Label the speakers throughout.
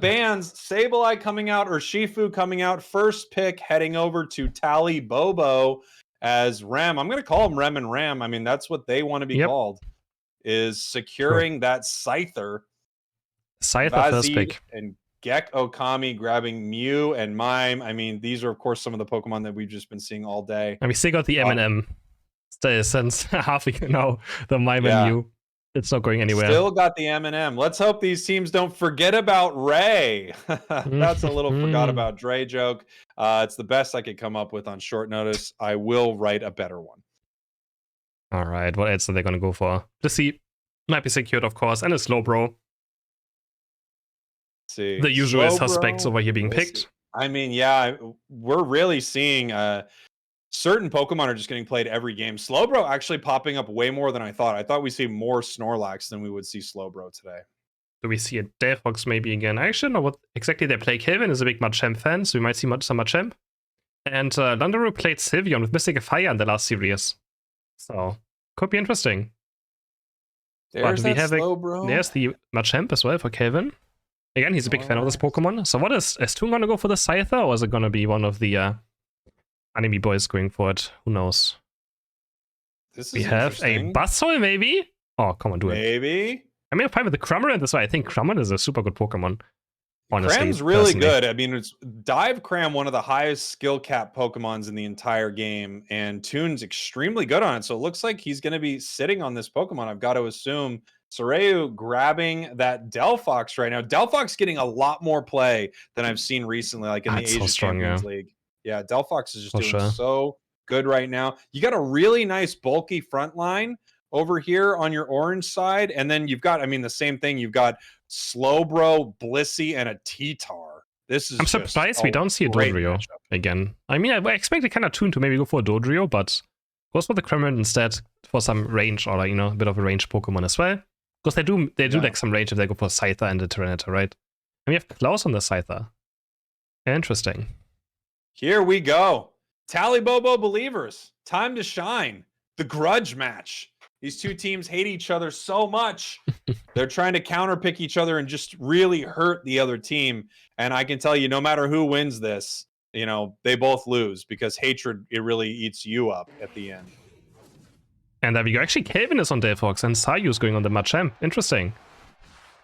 Speaker 1: bans. Sableye coming out, or Shifu coming out. First pick heading over to Talibobo as Rem. I'm going to call him Rem and Ram. I mean, that's what they want to be called. Is securing that Scyther.
Speaker 2: Scyther first pick.
Speaker 1: And Gek Okami grabbing Mew and Mime. I mean, these are, of course, some of the Pokemon that we've just been seeing all day.
Speaker 2: And we still got the M&M since half a year now, the Mime and Mew. It's not going anywhere.
Speaker 1: Still got the M&M. Let's hope these teams don't forget about Ray. That's a little forgot about Dre joke. It's the best I could come up with on short notice. I will write a better one.
Speaker 2: All right, what else are they going to go for? The C might be secured, of course, and a Slowbro.
Speaker 1: See,
Speaker 2: the usual suspects over here being picked.
Speaker 1: I mean, yeah, we're really seeing certain Pokemon are just getting played every game. Slowbro actually popping up way more than I thought. I thought we see more Snorlax than we would see Slowbro today.
Speaker 2: Do we see a Delphox maybe again? I actually don't know what exactly they play. Kelvin is a big Machamp fan, so we might see some Machamp. And Landorus played Sylveon with Mystic Fire in the last series. So, could be interesting.
Speaker 1: There's Slowbro.
Speaker 2: There's the Machamp as well for Kelvin. Again, he's a big fan of this Pokemon. So what is Toon going to go for the Scyther, or is it going to be one of the anime boys going for it? Who knows? We have a Buzzhole, maybe? Oh, come on, do it.
Speaker 1: Maybe.
Speaker 2: I mean, I'm fine with the Cramorant as well. I think Cramorant is a super good Pokemon. Honestly,
Speaker 1: Cram's really good. I mean, it's Dive Cram, one of the highest skill cap Pokemons in the entire game, and Toon's extremely good on it. So it looks like he's going to be sitting on this Pokemon. I've got to assume. Soreu grabbing that Delphox right now. Delphox getting a lot more play than I've seen recently, like in the Asia Champions League. Yeah, Delphox is just doing so good right now. You got a really nice bulky front line over here on your orange side, and then you've got, I mean, the same thing. You've got Slowbro, Blissey, and a T-Tar. This is.
Speaker 2: I'm surprised we don't see a Dodrio again. I mean, I expected kind of Toon to maybe go for a Dodrio, but goes for the Cramorant instead for some range, or like, a bit of a range Pokemon as well. Because they do like some range if they go for Scyther and the Tyranitar, right? And we have Klaus on the Scyther. Interesting.
Speaker 1: Here we go. Talibobo believers. Time to shine. The grudge match. These two teams hate each other so much. They're trying to counterpick each other and just really hurt the other team. And I can tell you, no matter who wins this, they both lose because hatred, it really eats you up at the end.
Speaker 2: And there we go. Actually, Kelvin is on Delphox and Sayu is going on the Machamp. Interesting.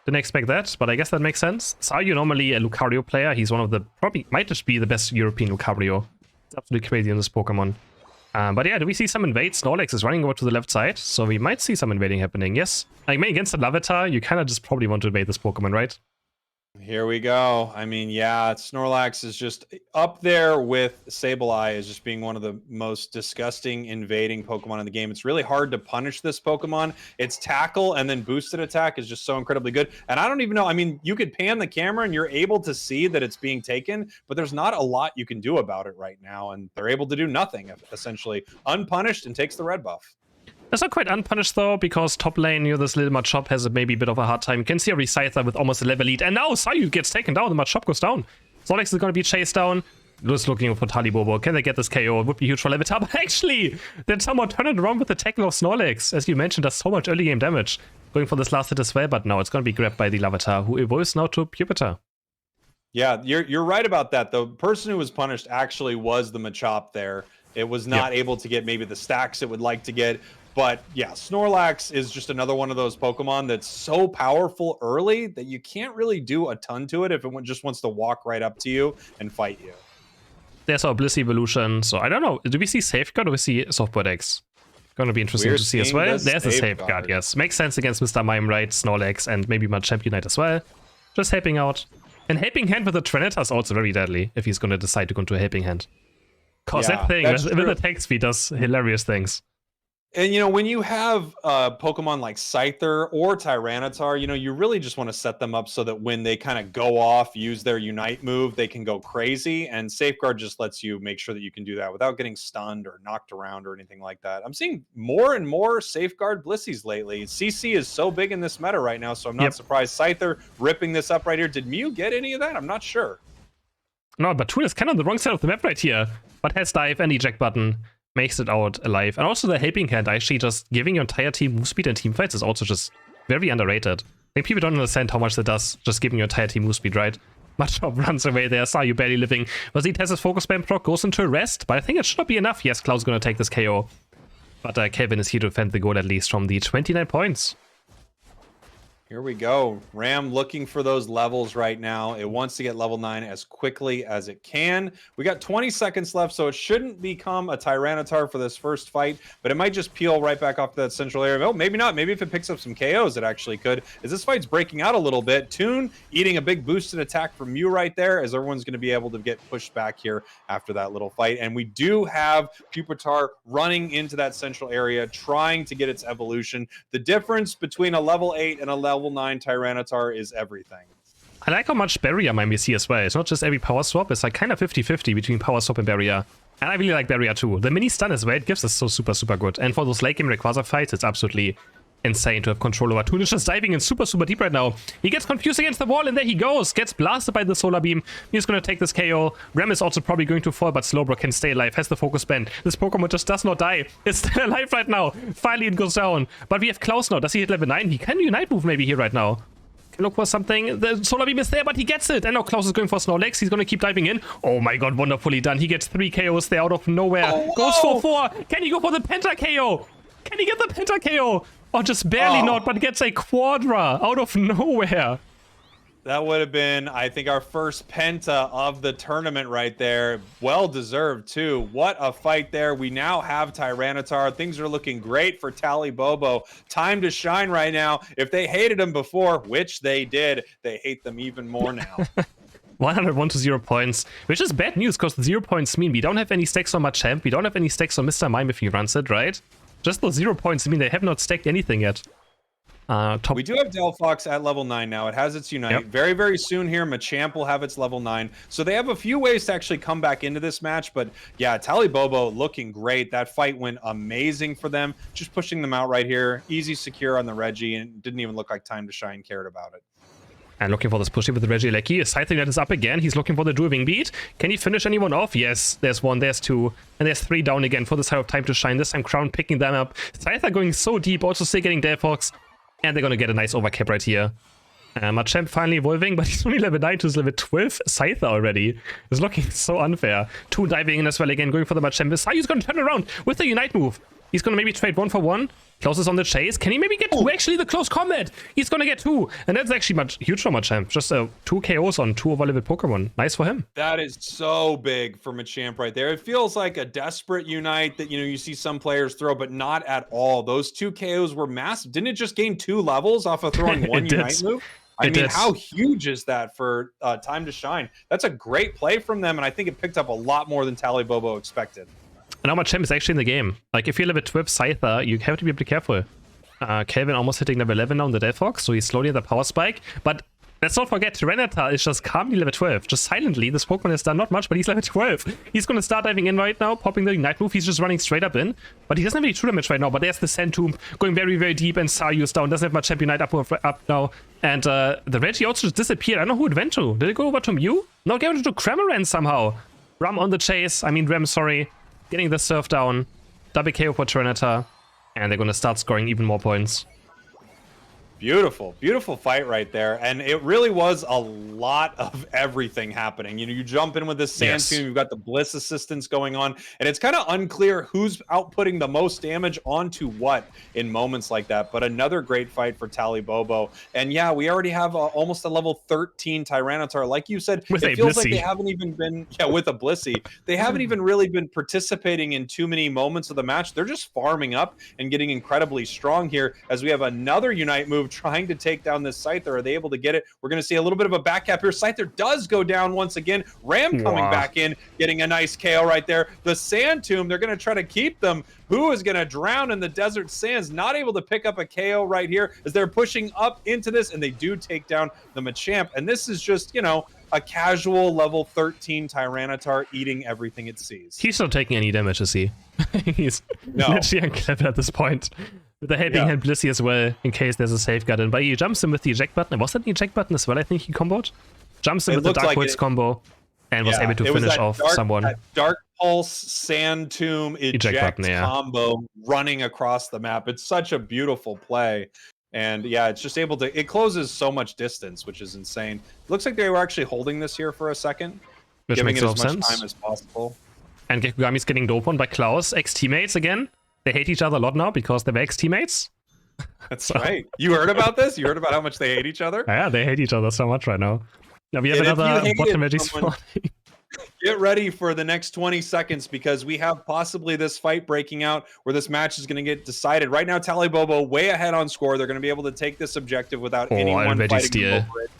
Speaker 2: Didn't expect that, but I guess that makes sense. Sayu, normally a Lucario player. He's one of the, might just be the best European Lucario. It's absolutely crazy on this Pokemon. But yeah, do we see some invade? Snorlax is running over to the left side, so we might see some invading happening, yes. Like, against the Larvitar, you kind of just probably want to invade this Pokemon, right?
Speaker 1: Here we go. I mean, yeah, Snorlax is just up there with Sableye as just being one of the most disgusting invading Pokemon in the game. It's really hard to punish this Pokemon. Its tackle and then boosted attack is just so incredibly good. And I don't even know. I mean, you could pan the camera and you're able to see that it's being taken, but there's not a lot you can do about it right now. And they're able to do nothing, essentially. Unpunished and takes the red buff.
Speaker 2: That's not quite unpunished though, because top lane, this little Machop has maybe a bit of a hard time. You can see a Scyther with almost a level lead, and now Sayu gets taken down, the Machop goes down. Snorlax is going to be chased down. Just looking for Talibobo. Can they get this KO? It would be huge for Larvitar, but actually, then someone turn it around with the tackle of Snorlax. As you mentioned, does so much early game damage. Going for this last hit as well, but no, it's going to be grabbed by the Larvitar, who evolves now to Pupitar.
Speaker 1: Yeah, you're right about that. The person who was punished actually was the Machop there. It was not able to get maybe the stacks it would like to get. But yeah, Snorlax is just another one of those Pokemon that's so powerful early that you can't really do a ton to it if it just wants to walk right up to you and fight you.
Speaker 2: There's our Bliss evolution, so I don't know. Do we see Safeguard or do we see Softboard X? Going to be interesting to see as well. There's a Safeguard, yes. Makes sense against Mr. Mime, right? Snorlax and maybe Machamp Unite as well. Just helping out. And Helping Hand with the Tyranitar is also very deadly if he's going to decide to go into a Helping Hand. Because that thing with attack speed does hilarious things.
Speaker 1: And, when you have Pokemon like Scyther or Tyranitar, you really just want to set them up so that when they kind of go off, use their Unite move, they can go crazy. And Safeguard just lets you make sure that you can do that without getting stunned or knocked around or anything like that. I'm seeing more and more Safeguard Blissies lately. CC is so big in this meta right now, so I'm not surprised. Scyther ripping this up right here. Did Mew get any of that? I'm not sure.
Speaker 2: No, but Toon is kind of on the wrong side of the map right here. But has dive and eject button. Makes it out alive. And also the Helping Hand, actually just giving your entire team move speed and team fights is also just very underrated. Like, people don't understand how much that does, just giving your entire team move speed, right? Machop runs away there, Sayu barely living. Vazit has his focus spam proc, goes into a rest, but I think it should not be enough. Yes, Cloud's gonna take this KO. But Kevin is here to defend the goal, at least from the 29 points.
Speaker 1: Here we go. Ram looking for those levels right now. It wants to get level 9 as quickly as it can. We got 20 seconds left, so it shouldn't become a Tyranitar for this first fight, but it might just peel right back off that central area. Oh, maybe not. Maybe if it picks up some KOs, it actually could. As this fight's breaking out a little bit, Toon eating a big boosted attack from you right there, as everyone's going to be able to get pushed back here after that little fight. And we do have Pupitar running into that central area, trying to get its evolution. The difference between a level 8 and a level 9 Tyranitar is everything.
Speaker 2: I like how much barrier might be see as well. It's not just every power swap, it's like kind of 50-50 between power swap and barrier. And I really like barrier too. The mini stun as well, it gives us so super good. And for those late game Rayquaza fights, it's absolutely insane to have control over. Toon is just diving in super deep right now. He gets confused against the wall and there he goes. Gets blasted by the solar beam. He's going to take this KO. Ram is also probably going to fall, but Slowbro can stay alive. Has the focus band. This Pokemon just does not die. It's still alive right now. Finally it goes down. But we have Klaus now. Does he hit level 9? He can Unite move maybe here right now. Can look for something. The solar beam is there, but he gets it. And now Klaus is going for Snorlax. He's going to keep diving in. Oh my god, wonderfully done. He gets 3 KOs there out of nowhere.
Speaker 1: Oh,
Speaker 2: goes for 4. Can he go for the Penta KO? Can he get the Penta KO? Or just barely not, but gets a Quadra out of nowhere.
Speaker 1: That would have been, I think, our first Penta of the tournament right there. Well deserved, too. What a fight there. We now have Tyranitar. Things are looking great for Talibobo. Time to shine right now. If they hated him before, which they did, they hate them even more now.
Speaker 2: 101 to 0 points, which is bad news because 0 points mean we don't have any stacks on Machamp. We don't have any stacks on Mr. Mime if he runs it, right? Just those 0 points mean they have not stacked anything yet.
Speaker 1: We do have Delphox at level 9 now. It has its Unite. Yep. Very soon here, Machamp will have its level 9. So they have a few ways to actually come back into this match. But yeah, Talibobo looking great. That fight went amazing for them. Just pushing them out right here. Easy secure on the Reggie, and didn't even look like Time to Shine cared about it.
Speaker 2: And looking for this push with the Regieleki. Scything that is up again. He's looking for the Dual Wing Beat. Can he finish anyone off? Yes. There's 1, there's 2, and there's 3 down again for the side of Time to Shine. This time Crown picking them up. Scyther going so deep, also still getting Delphox. And they're going to get a nice overcap right here. Machamp finally evolving, but he's only level 9 to level 12 Scyther already. It's looking so unfair. Toon diving in as well again, going for the Machamp. Sayu's going to turn around with the Unite move. He's going to maybe trade 1 for 1. Klaus is on the chase. Can he maybe get 2? Actually, the close combat. He's going to get 2. And that's actually huge for Machamp. Just 2 KOs on 2 overleveled Pokemon. Nice for him.
Speaker 1: That is so big for Machamp right there. It feels like a desperate Unite that, you see some players throw, but not at all. Those 2 KOs were massive. Didn't it just gain 2 levels off of throwing 1 Unite move? I mean, how huge is that for Time to Shine? That's a great play from them, and I think it picked up a lot more than Talibobo expected.
Speaker 2: And now Machamp is actually in the game. Like, if you're level 12 Scyther, you have to be a bit careful. Kelvin almost hitting level 11 now on the Delphox, so he's slowly at the power spike. But let's not forget, Tyranitar is just calmly level 12. Just silently, this Pokemon has done not much, but he's level 12. He's going to start diving in right now, popping the Ignite move. He's just running straight up in. But he doesn't have any true damage right now. But there's the Sand Tomb going very deep, and Sayu's down. Doesn't have much Champion Unite up now. And the Reggie also just disappeared. I don't know who it went to. Did it go over to Mew? No, it went to Cramorant somehow. Ram on the chase. I mean, Ram, sorry. Getting the Surf down. Double KO for Tyranitar. And they're going to start scoring even more points.
Speaker 1: Beautiful fight right there. And it really was a lot of everything happening. You jump in with this Sand Tomb, you've got the Bliss assistance going on, and it's kind of unclear who's outputting the most damage onto what in moments like that. But another great fight for Talibobo. And yeah, we already have almost a level 13 Tyranitar. Like you said,
Speaker 2: with
Speaker 1: it feels like they haven't even been, with a Blissey. They haven't even really been participating in too many moments of the match. They're just farming up and getting incredibly strong here as we have another Unite move trying to take down this Scyther. Are they able to get it? We're going to see a little bit of a back cap here. Scyther does go down once again. Ram coming back in, getting a nice KO right there. The Sand Tomb, they're going to try to keep them. Who is going to drown in the desert sands? Not able to pick up a KO right here as they're pushing up into this, and they do take down the Machamp. And this is just, a casual level 13 Tyranitar eating everything it sees.
Speaker 2: He's not taking any damage, is he? He's literally unclever at this point. With the helping hand Blissey as well, in case there's a safeguard in. But he jumps in with the eject button. Was that the eject button as well? I think he comboed. Jumps in with the Dark Pulse combo and was able to finish off someone.
Speaker 1: That Dark Pulse, Sand Tomb, eject button, combo running across the map. It's such a beautiful play. And yeah, it's just able to, it closes so much distance, which is insane. Looks like they were actually holding this here for a second,
Speaker 2: Which
Speaker 1: giving
Speaker 2: makes
Speaker 1: it
Speaker 2: a
Speaker 1: as
Speaker 2: lot of
Speaker 1: much
Speaker 2: sense.
Speaker 1: time as possible.
Speaker 2: And Gekugami's getting dope on by Klaus, ex-teammates again. They hate each other a lot now because they were ex-teammates.
Speaker 1: That's right. You heard about this? You heard about how much they hate each other?
Speaker 2: Yeah, they hate each other so much right now. Now we have
Speaker 1: And if you
Speaker 2: another
Speaker 1: hated
Speaker 2: bottom edge
Speaker 1: someone-
Speaker 2: spawning.
Speaker 1: Get ready for the next 20 seconds because we have possibly this fight breaking out where this match is going to get decided. Right now, Talibobo way ahead on score. They're going to be able to take this objective without anyone fighting them over it.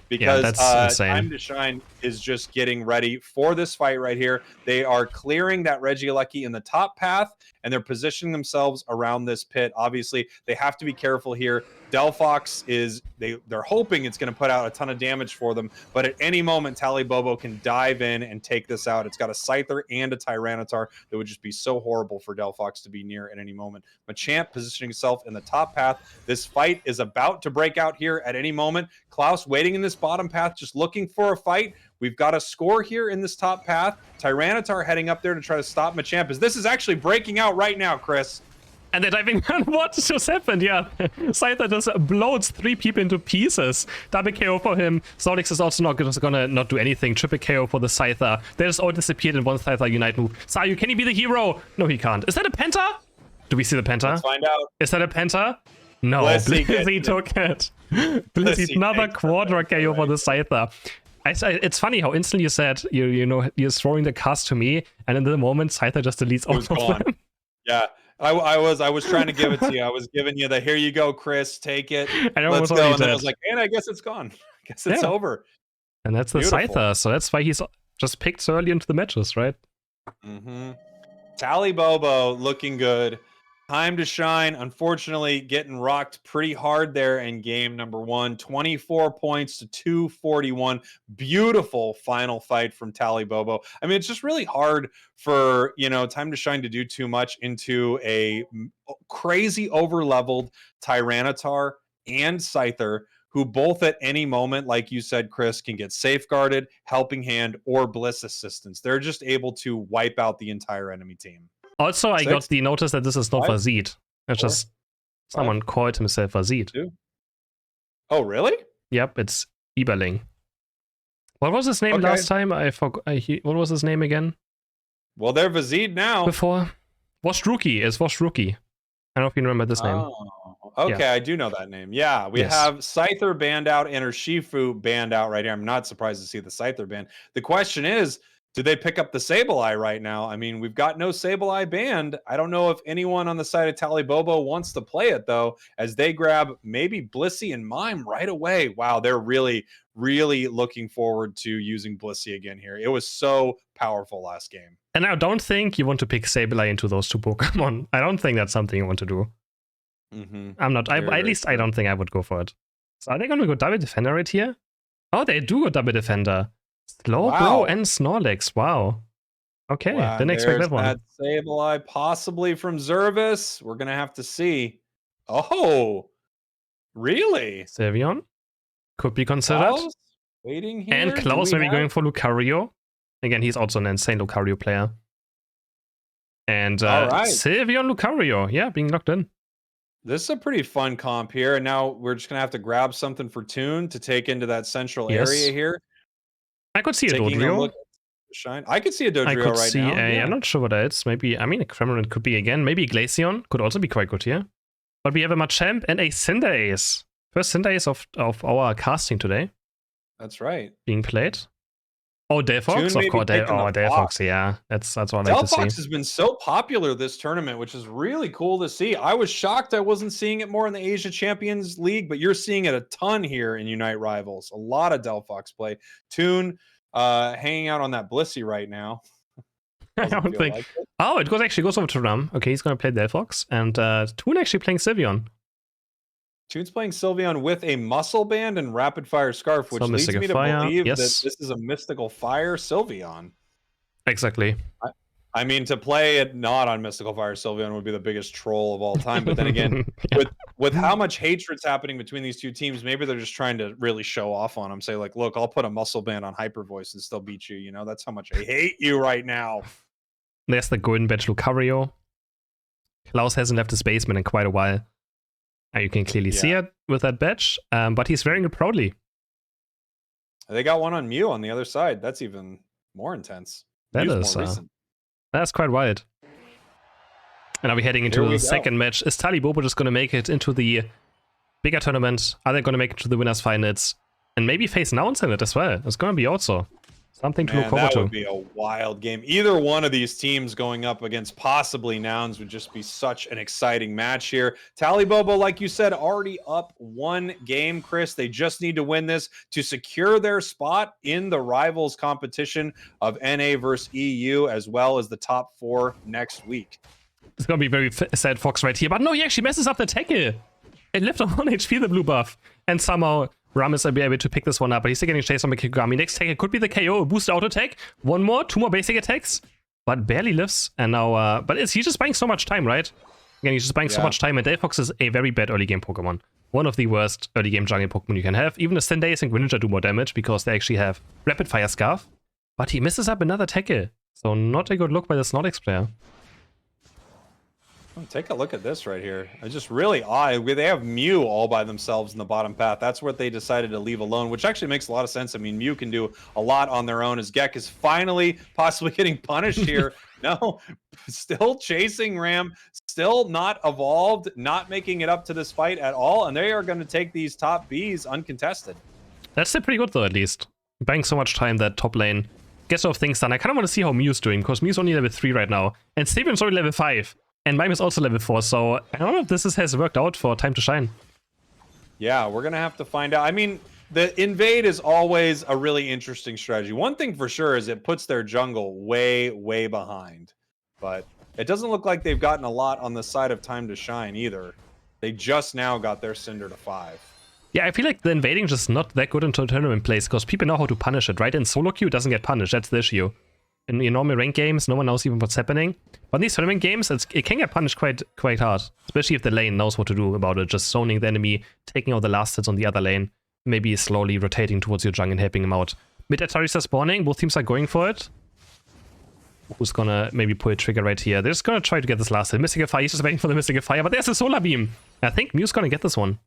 Speaker 1: Because
Speaker 2: that's insane.
Speaker 1: Time to Shine is just getting ready for this fight right here. They are clearing that Regieleki in the top path, and they're positioning themselves around this pit. Obviously, they have to be careful here. Delphox is, they're hoping it's going to put out a ton of damage for them, but at any moment, Talibobo can dive in and take this out. It's got a Scyther and a Tyranitar that would just be so horrible for Delphox to be near at any moment. Machamp positioning himself in the top path. This fight is about to break out here at any moment. Klaus waiting in this bottom path, just looking for a fight. We've got a score here in this top path. Tyranitar heading up there to try to stop Machamp. As this is actually breaking out right now, Chris.
Speaker 2: And they're diving on what just happened, yeah. Scyther just blows 3 people into pieces. Double KO for him. Solix is also not gonna not do anything. Triple KO for the Scyther. They just all disappeared in one Scyther Unite move. Sayu, can he be the hero? No, he can't. Is that a Penta? Do we see the Penta?
Speaker 1: Let's find out.
Speaker 2: Is that a Penta? No, Blizzy took it. Blizzy, another Quadra KO for the Scyther. It's funny how instantly you said, you know, you're throwing the cast to me, and in the moment, Scyther just deletes all of them.
Speaker 1: Yeah. I was trying to give it to you. I was giving you the here you go, Chris, take it. Let's go. And then I was like, and I guess it's gone. I guess it's over.
Speaker 2: And that's the Scyther, so that's why he's just picked so early into the matches, right?
Speaker 1: Talibobo looking good. Time to Shine, unfortunately, getting rocked pretty hard there in game number 1. 24 points to 241. Beautiful final fight from Talibobo. I mean, it's just really hard for, you know, Time to Shine to do too much into a crazy over-leveled Tyranitar and Scyther, who both at any moment, like you said, Chris, can get safeguarded, helping hand, or bliss assistance. They're just able to wipe out the entire enemy team.
Speaker 2: Also, I got the notice that this is not Vazid. It's just someone called himself Vazid.
Speaker 1: Oh, really?
Speaker 2: Yep, it's Eberling. What was his name last time? I forgot. What was his name again?
Speaker 1: Well, they're Vazid now.
Speaker 2: Before? Washruki. It's Washruki. I don't know if you remember this name.
Speaker 1: Okay, yeah. I do know that name. Yeah, we have Scyther banned out and Urshifu banned out right here. I'm not surprised to see the Scyther ban. The question is, do they pick up the Sableye right now? I mean, we've got no Sableye banned. I don't know if anyone on the side of Talibobo wants to play it, though, as they grab maybe Blissey and Mime right away. Wow, they're really, really looking forward to using Blissey again here. It was so powerful last game.
Speaker 2: And I don't think you want to pick Sableye into those 2 Pokemon. I don't think that's something you want to do. I'm not. At least I don't think I would go for it. So are they going to go double defender right here? Oh, they do go double defender. Slowbro and Snorlax. Wow. Okay, didn't expect that one.
Speaker 1: That Sableye possibly from Zervis. We're going to have to see. Oh, really?
Speaker 2: Sylveon could be considered.
Speaker 1: Klaus waiting here.
Speaker 2: And Klaus maybe going for Lucario. Again, he's also an insane Lucario player. And Sylveon Lucario. Yeah, being locked in.
Speaker 1: This is a pretty fun comp here. And now we're just going to have to grab something for Toon to take into that central area here.
Speaker 2: I could see a Dodrio.
Speaker 1: I could see a Dodrio
Speaker 2: I could
Speaker 1: right
Speaker 2: see
Speaker 1: now.
Speaker 2: I'm not sure what else. Maybe, I mean, a Cramorant could be again. Maybe Glaceon could also be quite good here. But we have a Machamp and a Cinderace. First Cinderace of our casting today.
Speaker 1: That's right.
Speaker 2: Being played. Oh, Delphox? Of course. Delphox, yeah. That's what I like to see.
Speaker 1: Delphox has been so popular this tournament, which is really cool to see. I was shocked I wasn't seeing it more in the Asia Champions League, but you're seeing it a ton here in Unite Rivals. A lot of Delphox play. Toon hanging out on that Blissey right now.
Speaker 2: I don't think. Like it. Oh, it actually goes over to Ram. Okay, he's going to play Delphox. And Toon actually playing Sylveon.
Speaker 1: Toon's playing Sylveon with a Muscle Band and Rapid Fire Scarf, which leads me to believe that this is a Mystical Fire Sylveon.
Speaker 2: Exactly.
Speaker 1: I mean, to play it not on Mystical Fire Sylveon would be the biggest troll of all time. But then again, with how much hatred's happening between these two teams, maybe they're just trying to really show off on them. Say, like, look, I'll put a Muscle Band on Hyper Voice and still beat you. You know, that's how much I hate you right now.
Speaker 2: There's the Golden Badge Lucario. Klaus hasn't left his basement in quite a while. You can clearly see it with that badge, but he's wearing it proudly.
Speaker 1: They got one on Mew on the other side. That's even more intense.
Speaker 2: That
Speaker 1: Mew's
Speaker 2: is
Speaker 1: more recent.
Speaker 2: that's quite wild. And are we heading into the second match? Is Talibobo just going to make it into the bigger tournament? Are they going to make it to the winners finals? And maybe face Nouns in it as well. It's going to be also something to look forward to.
Speaker 1: That would be a wild game. Either one of these teams going up against possibly Nouns would just be such an exciting match here. Talibobo, like you said, already up 1 game, Chris. They just need to win this to secure their spot in the rivals competition of NA versus EU, as well as the top 4 next week.
Speaker 2: It's going to be very sad Fox right here. But no, he actually messes up the tackle. It left on 1 HP, the blue buff. And somehow Ramis will be able to pick this one up, but he's still getting chased on Mikigami. Next tackle could be the KO, boost auto attack. 1 more, 2 more basic attacks, but barely lives. And now, but he's just buying so much time, right? Again, he's just buying so much time, and Delphox is a very bad early game Pokemon. One of the worst early game jungle Pokemon you can have. Even the Cinderace and Greninja do more damage because they actually have Rapid Fire Scarf. But he misses up another tackle. So not a good look by the Snorlax player.
Speaker 1: Take a look at this right here. It's just really odd. They have Mew all by themselves in the bottom path. That's what they decided to leave alone, which actually makes a lot of sense. I mean, Mew can do a lot on their own, as Gek is finally possibly getting punished here. No, still chasing Ram, still not evolved, not making it up to this fight at all, and they are going to take these top Bs uncontested.
Speaker 2: That's still pretty good though, at least. Buying so much time that top lane gets off things done. I kind of want to see how Mew's doing, because Mew's only level 3 right now, and Steven's already level 5. And Mime is also level 4, so I don't know if this has worked out for Time to Shine.
Speaker 1: Yeah, we're going to have to find out. I mean, the invade is always a really interesting strategy. One thing for sure is it puts their jungle way, way behind. But it doesn't look like they've gotten a lot on the side of Time to Shine either. They just now got their Cinder to 5.
Speaker 2: Yeah, I feel like the invading just not that good into tournament plays, because people know how to punish it, right? In solo queue, it doesn't get punished. That's the issue. In normal rank games, no one knows even what's happening. But in these tournament games, it can get punished quite hard. Especially if the lane knows what to do about it. Just zoning the enemy, taking out the last hits on the other lane. Maybe slowly rotating towards your jungle and helping him out. Mid Ataris are spawning, both teams are going for it. Who's gonna maybe pull a trigger right here? They're just gonna try to get this last hit. Mystical Fire, he's just waiting for the Mystical Fire, but there's a Solar Beam. I think Mew's gonna get this one.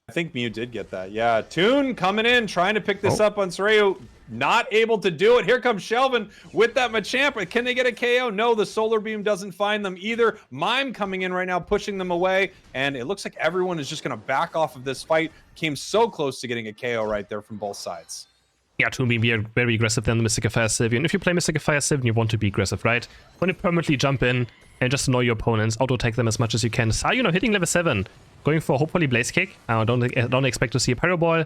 Speaker 1: I think Mew did get that. Yeah, Toon coming in, trying to pick this up on Soreo. Not able to do it. Here comes Shelvin with that Machamp. Can they get a KO? No, the Solar Beam doesn't find them either. Mime coming in right now, pushing them away. And it looks like everyone is just going to back off of this fight. Came so close to getting a KO right there from both sides.
Speaker 2: Yeah, Toon being very aggressive than the Mystical Fire Sylveon. If you play Mystical Fire Sylveon, you want to be aggressive, right? Want to permanently jump in and just annoy your opponents, auto-attack them as much as you can. Sayuno hitting level 7. Going for hopefully Blaze Kick. I don't expect to see a Pyro Ball.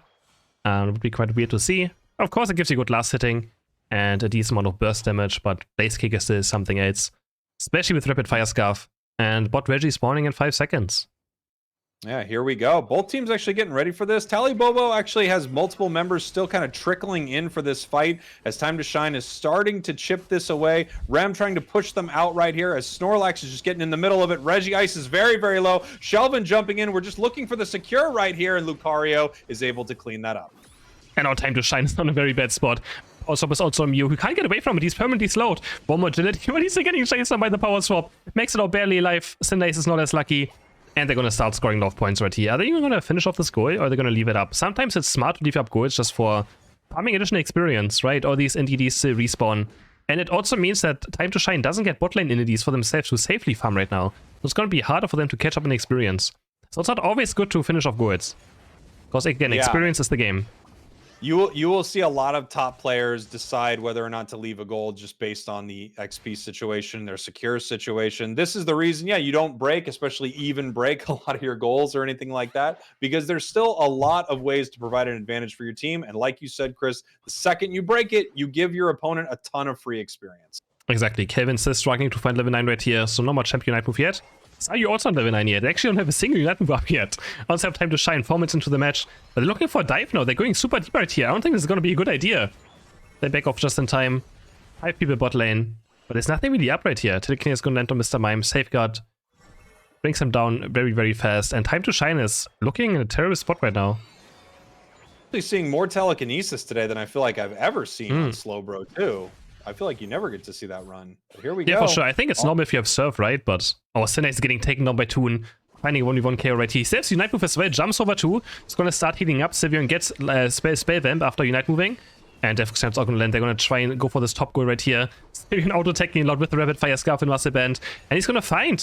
Speaker 2: It would be quite weird to see. Of course, it gives you good last hitting and a decent amount of burst damage, but Blaze Kick is still something else. Especially with Rapid Fire Scarf. And bot Reggie spawning in 5 seconds.
Speaker 1: Yeah, here we go. Both teams actually getting ready for this. Talibobo actually has multiple members still kind of trickling in for this fight as Time to Shine is starting to chip this away. Rem trying to push them out right here as Snorlax is just getting in the middle of it. Reggie Ice is very, very low. Shelvin jumping in. We're just looking for the secure right here, and Lucario is able to clean that up.
Speaker 2: And now Time to Shine is on a very bad spot. Also, it's also Mew who can't get away from it. He's permanently slowed. One more agility, but he's still getting chased by the power swap. Makes it out barely alive. Cinderace is not as lucky. And they're going to start scoring love points right here. Are they even going to finish off this goal, or are they going to leave it up? Sometimes it's smart to leave up goals just for farming additional experience, right? All these NDDs still respawn. And it also means that Time to Shine doesn't get bot lane NDDs for themselves to safely farm right now. So it's going to be harder for them to catch up in experience. So it's not always good to finish off goals. Because again, experience is the game.
Speaker 1: You will see a lot of top players decide whether or not to leave a gold just based on the XP situation, their secure situation. This is the reason, yeah, you don't break, especially even break a lot of your goals or anything like that, because there's still a lot of ways to provide an advantage for your team. And like you said, Chris, the second you break it, you give your opponent a ton of free experience.
Speaker 2: Exactly. Kelvin's still struggling to find level 9 right here, so no more champion Unite move yet. Are you also on level 9 yet? They actually don't have a single Unite move up yet. Also have Time to Shine 4 minutes into the match. But they're looking for a dive now. They're going super deep right here. I don't think this is going to be a good idea. They back off just in time. 5 people bot lane. But there's nothing really up right here. Telekinesis is going to land on Mr. Mime. Safeguard brings him down very, very fast. And Time to Shine is looking in a terrible spot right now.
Speaker 1: Actually seeing more telekinesis today than I feel like I've ever seen on Slowbro too. I feel like you never get to see that run. But here we go.
Speaker 2: Yeah, for sure. I think it's normal if you have Surf, right? But our Cinderace is getting taken down by Toon. finding 1v1 KO right here. He saves Unite Move as well, jumps over 2. He's gonna start healing up. Sylveon gets Spell Vamp after Unite moving. And Deathfox Champ's not gonna land. They're gonna try and go for this top goal right here. Sylveon auto-attacking a lot with the Rapid Fire Scarf and Muscle Band. And he's gonna find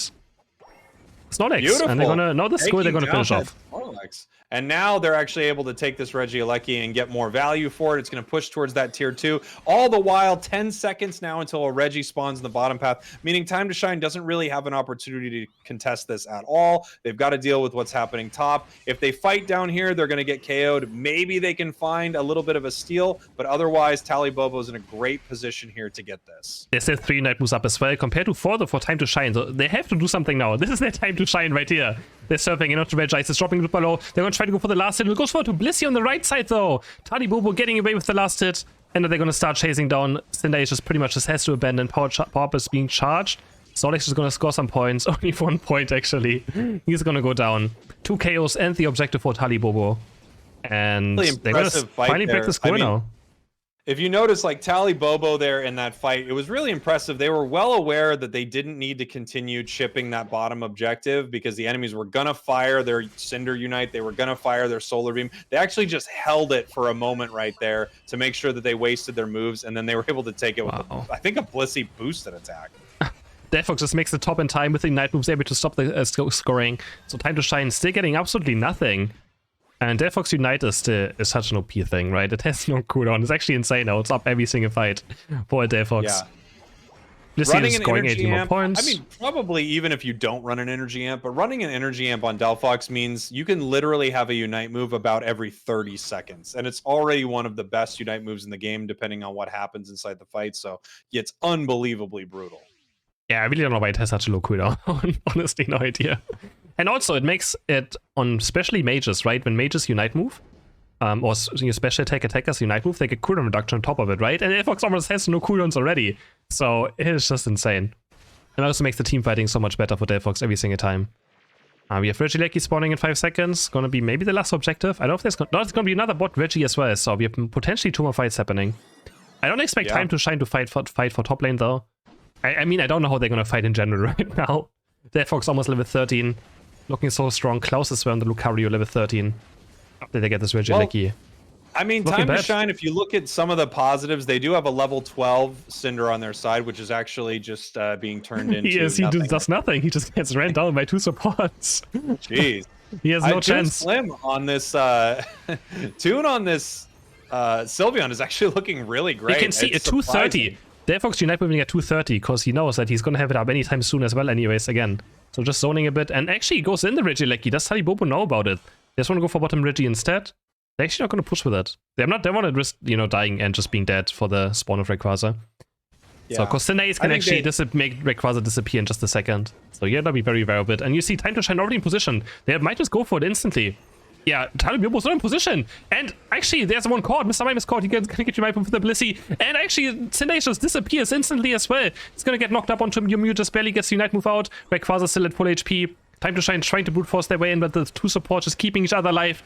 Speaker 2: Snorlax.
Speaker 1: Beautiful.
Speaker 2: And they're gonna, now this goal they're gonna finish off.
Speaker 1: Snorlax. And now they're actually able to take this Regieleki and get more value for it. It's going to push towards that tier 2. All the while, 10 seconds now until a Regi spawns in the bottom path, meaning Time to Shine doesn't really have an opportunity to contest this at all. They've got to deal with what's happening top. If they fight down here, they're going to get KO'd. Maybe they can find a little bit of a steal, but otherwise, Talibobo is in a great position here to get this.
Speaker 2: There's still 3 Night Moves up as well, compared to 4 for Time to Shine. So they have to do something now. This is their time to shine right here. They're surfing in onto Regi. Ice is dropping it below. They're going to try to go for the last hit. It goes for to Blissey on the right side, though. Talibobo getting away with the last hit. And then they're going to start chasing down. Cinder just pretty much just has to abandon. Power Up is being charged. Snorlax is going to score some points. Only 1 point, actually. He's going to go down. 2 KOs and the objective for Talibobo. And
Speaker 1: really
Speaker 2: they're going to finally break the score now.
Speaker 1: If you notice, like, Talibobo there in that fight, it was really impressive. They were well aware that they didn't need to continue chipping that bottom objective because the enemies were going to fire their Cinder Unite. They were going to fire their Solar Beam. They actually just held it for a moment right there to make sure that they wasted their moves, and then they were able to take it with, I think, a Blissey boosted attack.
Speaker 2: Deathfox just makes the top in time with the Ignite moves, able to stop the scoring. So Time to Shine still getting absolutely nothing. And Deathfox Unite is such an OP thing, right? It has no cooldown. It's actually insane now. It's up every single fight for a Deathfox.
Speaker 1: Yeah.
Speaker 2: Blissey is scoring 80 more points.
Speaker 1: I mean, probably even if you don't run an Energy Amp, but running an Energy Amp on Delphox means you can literally have a Unite move about every 30 seconds. And it's already one of the best Unite moves in the game, depending on what happens inside the fight. So it's unbelievably brutal.
Speaker 2: Yeah, I really don't know why it has such a low cooldown. Honestly, no idea. And also, it makes it on especially mages, right? When mages Unite move, or special attackers Unite move, they get cooldown reduction on top of it, right? And Deathfox almost has no cooldowns already. So it is just insane. And also makes the team fighting so much better for Deathfox every single time. We have Regieleki spawning in 5 seconds. Gonna be maybe the last objective. I don't know if there's it's gonna be another bot Regi as well. So we have potentially 2 more fights happening. I don't expect Time to Shine to fight for top lane though. I mean, I don't know how they're gonna fight in general right now. Deathfox almost level 13. Looking so strong. Klaus as well on the Lucario level 13. After they get this Regieleki.
Speaker 1: Well, I mean, Time to Shine, if you look at some of the positives, they do have a level 12 Cinder on their side, which is actually just being turned into
Speaker 2: he does nothing. He just gets ran down by 2 supports.
Speaker 1: Jeez.
Speaker 2: He has no chance.
Speaker 1: Slim on this Toon on this Sylveon is actually looking really great.
Speaker 2: You can see at 230. Deathfox Unite moving at 230 because he knows that he's going to have it up anytime soon as well anyways again. So just zoning a bit. And actually he goes in the Regieleki. Does Talibobo know about it? They just want to go for bottom Regi instead. They're actually not going to push with it. They want to risk, dying and just being dead for the spawn of Rayquaza. Yeah. So because Cinder can actually make Rayquaza disappear in just a second. So yeah, that'll be very, very bit. And you see Time to Shine already in position. They might just go for it instantly. Yeah, Talibobo's not in position. And actually, there's one caught. Mr. Mime is caught. He can get you right for the Blissey. And actually, Cinder just disappears instantly as well. He's going to get knocked up onto Mew. Just barely gets the Unite move out. Rayquaza still at full HP. Time to Shine trying to brute force their way in, but the 2 supports just keeping each other alive.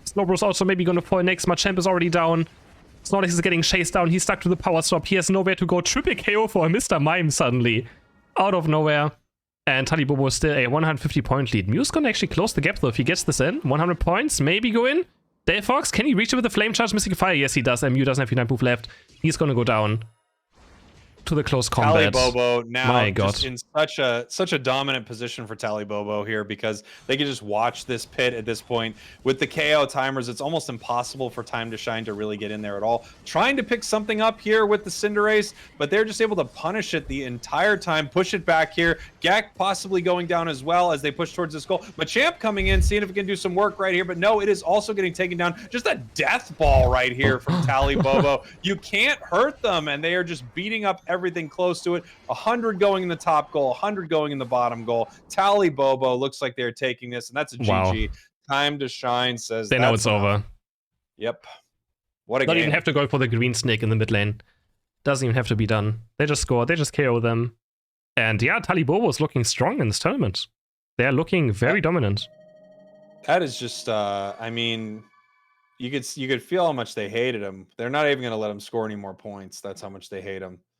Speaker 2: Slowbro's also maybe going to fall next. Machamp is already down. Snorlax is getting chased down. He's stuck to the power swap. He has nowhere to go. Triple KO for Mr. Mime suddenly. Out of nowhere. And Talibobo is still a 150 point lead. Mew's gonna actually close the gap though if he gets this in. 100 points, maybe go in. Deathfox, can he reach it with the Flame Charge Mystic Fire? Yes, he does. And Mew doesn't have Unite move left. He's gonna go down to the close combat.
Speaker 1: Talibobo now
Speaker 2: My God.
Speaker 1: Just in such a dominant position for Talibobo here because they can just watch this pit at this point. With the KO timers, it's almost impossible for Time to Shine to really get in there at all. Trying to pick something up here with the Cinderace, but they're just able to punish it the entire time, push it back here. Gak possibly going down as well as they push towards this goal. Machamp coming in, seeing if it can do some work right here, but no, it is also getting taken down. Just a death ball right here from Talibobo. You can't hurt them, and they are just beating up everything close to it. 100 going in the top goal, 100 going in the bottom goal. Talibobo looks like they're taking this, and that's a GG. Time to Shine says
Speaker 2: they know it's over.
Speaker 1: Yep. What a game.
Speaker 2: Don't even have to go for the green snake in the mid lane. Doesn't even have to be done. They just score. They just KO them. And yeah, Talibobo is looking strong in this tournament. They're looking very dominant.
Speaker 1: That is just, I mean, you could feel how much they hated him. They're not even going to let him score any more points. That's how much they hate him.